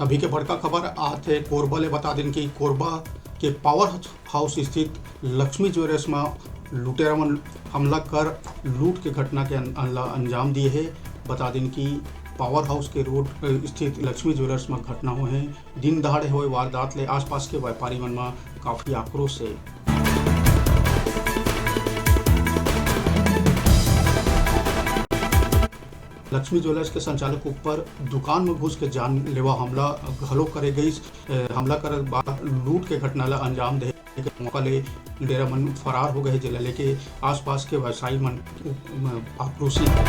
अभी के बड़का खबर आथे कोरबा ले बता दिन कि कोरबा के पावर हाउस स्थित लक्ष्मी ज्वेलर्स में लुटेरा मन हमला कर लूट के घटना के अंजाम दिए है। बता दिन कि पावर हाउस के रोड स्थित लक्ष्मी ज्वेलर्स में घटना हुए हैं। दिन दहाड़े हुए वारदात ले आसपास के व्यापारी मन में काफ़ी आक्रोश है। लक्ष्मी ज्वेलर्स के संचालक ऊपर दुकान में घुस के जानलेवा हमला घलो करे गई। हमला कर बाद लूट के घटना ला अंजाम दे मौका ले डेरा मन फरार हो गए, जिला लेके आसपास के व्यवसायी मन आक्रोशित है।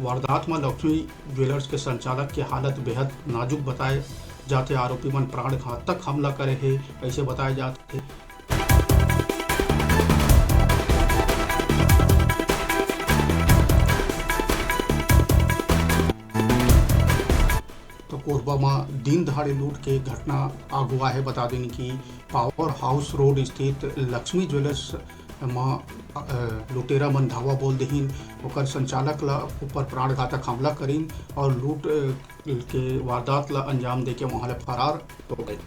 वारदात में लक्ष्मी ज्वेलर्स के संचालक की हालत बेहद नाजुक बताए जाते। आरोपी मन प्राणघातक हमला करे है ऐसे बताए जाते। तो कोरबा में दिन दहाड़े लूट के घटना आगुआ है। बता दें कि पावर हाउस रोड स्थित लक्ष्मी ज्वेलर्स में लुटेरा मन धावा बोल दहीन, ओकर संचालक ला ऊपर प्राणघातक हमला करीन और लूट के वारदात ला अंजाम दे के वहाँ ले फरार हो गए।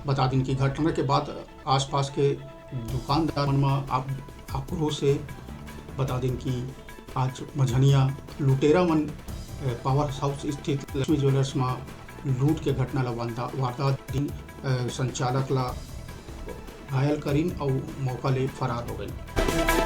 बता दें कि घटना के बाद आसपास के दुकानदार मन में आक्रोश से बता दें कि आज मझनिया लुटेरा मन पावर हाउस स्थित लक्ष्मी ज्वेलर्स में लूट के घटना ला वारदात दिन संचालक ला घायल करीन और मौका ले फरार हो गई।